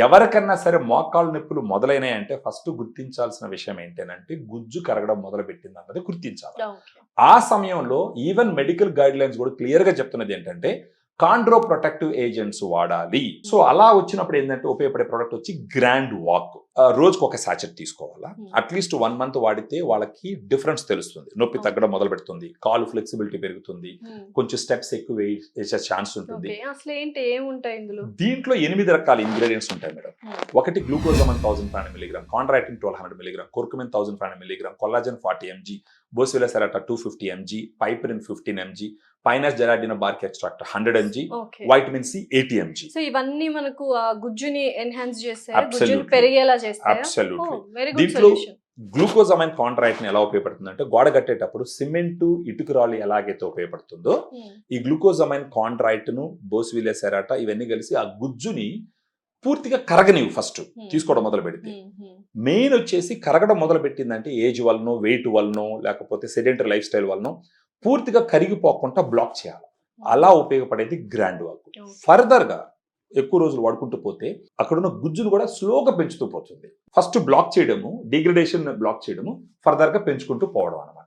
ఎవరికన్నా సరే మోకాళ్ళ నొప్పులు మొదలైనాయి అంటే ఫస్ట్ గుర్తించాల్సిన విషయం ఏంటంటే గుజ్జు కరగడం మొదలు పెట్టింది అన్నది గుర్తించాలి. ఆ సమయంలో ఈవెన్ మెడికల్ గైడ్ లైన్స్ కూడా క్లియర్ గా చెప్తున్నది ఏంటంటే కాండ్రో ప్రొటెక్టివ్ ఏజెంట్స్ వాడాలి. సో అలా వచ్చినప్పుడు ఏంటంటే ఉపయోగపడే ప్రోడక్ట్ వచ్చి గ్రాండ్ వాక్. రోజుకు ఒక సాచెట్ తీసుకోవాలా. అట్లీస్ట్ 1 month వాడితే వాళ్ళకి డిఫరెన్స్ తెలుస్తుంది. నొప్పి తగ్గడం మొదలు పెడుతుంది, కాలు ఫ్లెక్సిబిలిటీ పెరుగుతుంది, కొంచెం స్టెప్స్ ఎక్కువ వేసే ఛాన్స్ ఉంటుంది. అసలు ఏంటి ఏముంటాయి ఇందులో? దీంట్లో 8 రకాల ఇంగ్రీడియంట్స్ ఉంటాయి మేడం. ఒకటి glucosamine 1500 mg, chondroitin 1200 mg, curcumin 1500 mg, collagen 40 mg, boswellia serrata 250 mg, piperine 15 mg, pinus gerardiana bark extract 100 mg, vitamin C 80 mg. So ఇవన్నీ మనకు గుజ్జుని ఎన్హాన్స్ చేస్తాయి, గుజ్జుని పెరిగేలా చేస్తాయి. అబ్సల్యూట్లీ. దీంట్లో గ్లూకోజమైన్ కాంట్రాక్ట్ ఎలా ఉపయోగపడుతుందంటే గోడ కట్టేటప్పుడు సిమెంట్ ఇటుకరాలు ఎలాగైతే ఉపయోగపడుతుందో ఈ గ్లూకోజమైన్ కాంట్రాక్ట్ ను బోస్వెల్లా సెరాటా ఇవన్నీ కలిసి ఆ గుజ్జుని పూర్తిగా కరగనివి. ఫస్ట్ తీసుకోవడం మొదలు పెడితే మెయిన్ వచ్చేసి కరగడం మొదలు పెట్టిందంటే ఏజ్ వలనో, వెయిట్ వలనో, లేకపోతే సెడెంటరీ లైఫ్ స్టైల్ వలనో పూర్తిగా కరిగిపోకుండా బ్లాక్ చేయాలి. అలా ఉపయోగపడేది గ్రాండ్ వాక్. ఫర్దర్ గా ఎక్కువ రోజులు వాడుకుంటూ పోతే అక్కడున్న గుజ్జును కూడా స్లోగా పెంచుతూ పోతుంది. ఫస్ట్ బ్లాక్ చేయడము, డిగ్రేడేషన్ బ్లాక్ చేయడము, ఫర్దర్ గా పెంచుకుంటూ పోవడం అన్నమాట.